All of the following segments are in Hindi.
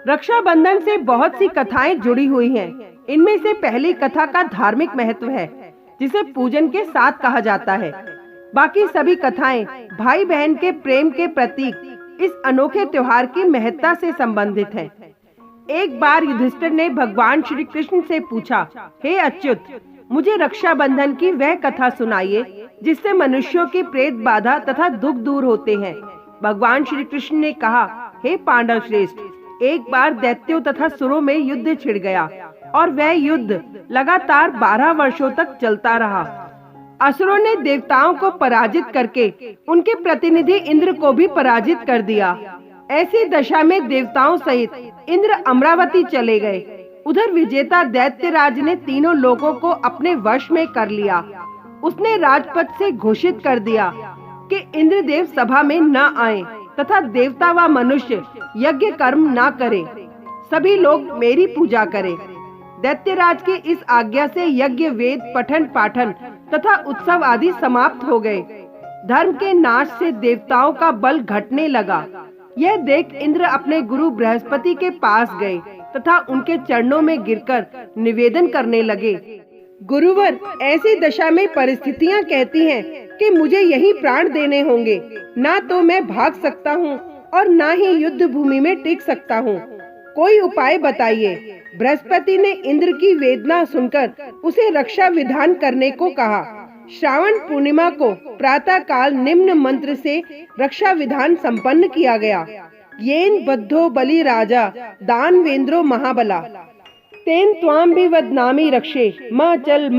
रक्षाबंधन से बहुत सी कथाएं जुड़ी हुई हैं। इनमें से पहली कथा का धार्मिक महत्व है, जिसे पूजन के साथ कहा जाता है। बाकी सभी कथाएं भाई बहन के प्रेम के प्रतीक इस अनोखे त्योहार की महत्ता से संबंधित हैं। एक बार युधिष्ठिर ने भगवान श्री कृष्ण से पूछा, हे अच्युत, मुझे रक्षाबंधन की वह कथा सुनाइए जिससे मनुष्यों की प्रेत बाधा तथा दुख दूर होते हैं। भगवान श्री कृष्ण ने कहा, हे पांडव श्रेष्ठ, एक बार दैत्यों तथा सुरों में युद्ध छिड़ गया और वह युद्ध लगातार 12 वर्षों तक चलता रहा। असुरों ने देवताओं को पराजित करके उनके प्रतिनिधि इंद्र को भी पराजित कर दिया। ऐसी दशा में देवताओं सहित इंद्र अमरावती चले गए। उधर विजेता दैत्यराज ने तीनों लोगों को अपने वश में कर लिया। उसने राजपथ से घोषित कर दिया कि इंद्रदेव सभा में न आए तथा देवता व मनुष्य यज्ञ कर्म न करें। सभी लोग मेरी पूजा करें। दैत्यराज की इस आज्ञा से यज्ञ, वेद, पठन पाठन तथा उत्सव आदि समाप्त हो गए। धर्म के नाश से देवताओं का बल घटने लगा। यह देख इंद्र अपने गुरु बृहस्पति के पास गए तथा उनके चरणों में गिरकर निवेदन करने लगे, गुरुवर, ऐसी दशा में परिस्थितियां कहती हैं कि मुझे यहीं प्राण देने होंगे। ना तो मैं भाग सकता हूँ और ना ही युद्ध भूमि में टिक सकता हूँ। कोई उपाय बताइए। बृहस्पति ने इंद्र की वेदना सुनकर उसे रक्षा विधान करने को कहा। श्रावण पूर्णिमा को प्रातः काल निम्न मंत्र से रक्षा विधान संपन्न किया गया। येन बद्धो बलि राजा दानवेंद्रो महाबला तेन त्वाम भी वदनामी रक्षे माँ चल।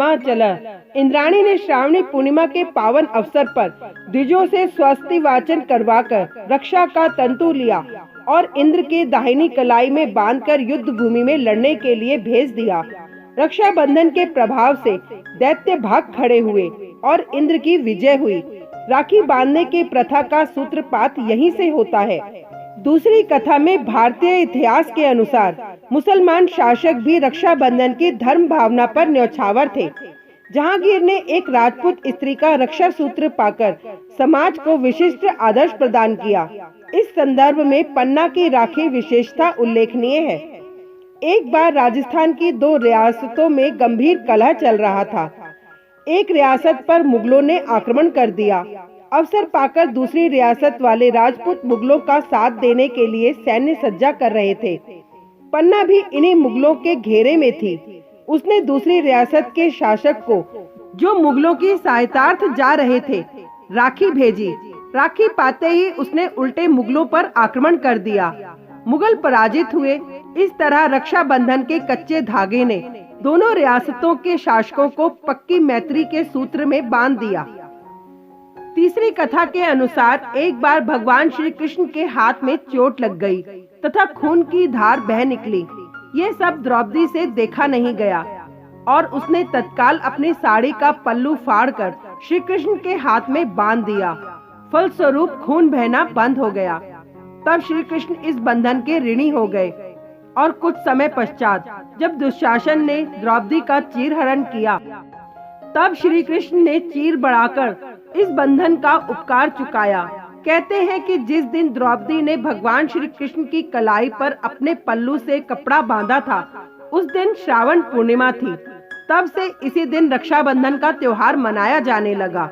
इंद्राणी ने श्रावणी पूर्णिमा के पावन अवसर पर द्विजों से स्वस्ति वाचन करवाकर रक्षा का तंतु लिया और इंद्र के दाहिनी कलाई में बांधकर युद्ध भूमि में लड़ने के लिए भेज दिया। रक्षाबंधन के प्रभाव से दैत्य भाग खड़े हुए और इंद्र की विजय हुई। राखी बांधने की प्रथा का सूत्रपात यहीं से होता है। दूसरी कथा में भारतीय इतिहास के अनुसार मुसलमान शासक भी रक्षाबंधन की धर्म भावना पर न्यौछावर थे। जहांगीर ने एक राजपूत स्त्री का रक्षा सूत्र पाकर समाज को विशिष्ट आदर्श प्रदान किया। इस संदर्भ में पन्ना की राखी विशेषता उल्लेखनीय है। एक बार राजस्थान की 2 रियासतों में गंभीर कलह चल रहा था। एक रियासत पर मुगलों ने आक्रमण कर दिया। अवसर पाकर दूसरी रियासत वाले राजपूत मुगलों का साथ देने के लिए सैन्य सज्जा कर रहे थे। पन्ना भी इन्हीं मुगलों के घेरे में थी। उसने दूसरी रियासत के शासक को, जो मुगलों की सहायतार्थ जा रहे थे, राखी भेजी। राखी पाते ही उसने उल्टे मुगलों पर आक्रमण कर दिया। मुगल पराजित हुए। इस तरह रक्षाबंधन के कच्चे धागे ने दोनों रियासतों के शासकों को पक्की मैत्री के सूत्र में बांध दिया। तीसरी कथा के अनुसार एक बार भगवान श्री कृष्ण के हाथ में चोट लग गई तथा खून की धार बह निकली। ये सब द्रौपदी से देखा नहीं गया और उसने तत्काल अपनी साड़ी का पल्लू फाड़कर श्री कृष्ण के हाथ में बांध दिया। फलस्वरूप खून बहना बंद हो गया। तब श्री कृष्ण इस बंधन के ऋणी हो गए और कुछ समय पश्चात जब दुशासन ने द्रौपदी का चीरहरण किया, तब श्री कृष्ण ने चीर बढ़ाकर इस बंधन का उपकार चुकाया। कहते हैं कि जिस दिन द्रौपदी ने भगवान श्री कृष्ण की कलाई पर अपने पल्लू से कपड़ा बांधा था, उस दिन श्रावण पूर्णिमा थी। तब से इसी दिन रक्षाबंधन का त्योहार मनाया जाने लगा।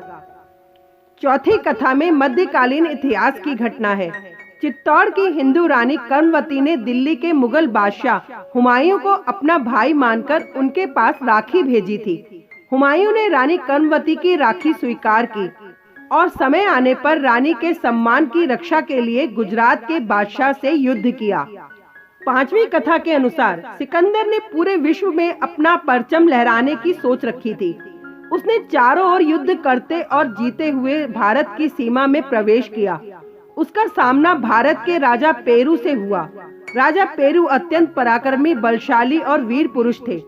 चौथी कथा में मध्यकालीन इतिहास की घटना है। चित्तौड़ की हिंदू रानी कर्मवती ने दिल्ली के मुगल बादशाह हुमायूं को अपना भाई मानकर उनके पास राखी भेजी थी। हुमायूं ने रानी कर्मवती की राखी स्वीकार की और समय आने पर रानी के सम्मान की रक्षा के लिए गुजरात के बादशाह से युद्ध किया। पांचवी कथा के अनुसार सिकंदर ने पूरे विश्व में अपना परचम लहराने की सोच रखी थी। उसने चारों ओर युद्ध करते और जीते हुए भारत की सीमा में प्रवेश किया। उसका सामना भारत के राजा पेरू से हुआ। राजा पेरू अत्यंत पराक्रमी, बलशाली और वीर पुरुष थे।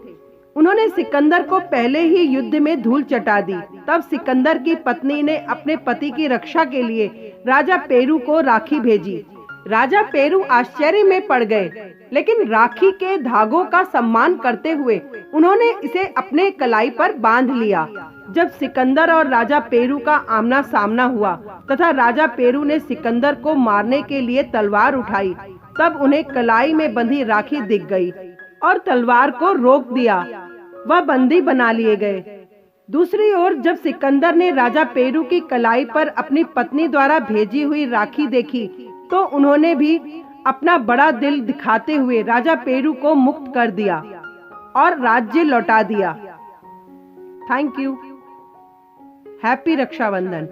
उन्होंने सिकंदर को पहले ही युद्ध में धूल चटा दी। तब सिकंदर की पत्नी ने अपने पति की रक्षा के लिए राजा पेरू को राखी भेजी। राजा पेरू आश्चर्य में पड़ गए, लेकिन राखी के धागों का सम्मान करते हुए उन्होंने इसे अपने कलाई पर बांध लिया। जब सिकंदर और राजा पेरू का आमना सामना हुआ तथा राजा पेरू ने सिकंदर को मारने के लिए तलवार उठाई, तब उन्हें कलाई में बंधी राखी दिख गई और तलवार को रोक दिया। वह बंदी बना लिए गए। दूसरी ओर जब सिकंदर ने राजा पेरू की कलाई पर अपनी पत्नी द्वारा भेजी हुई राखी देखी तो उन्होंने भी अपना बड़ा दिल दिखाते हुए राजा पेरू को मुक्त कर दिया और राज्य लौटा दिया। Thank you. हैप्पी रक्षाबंधन।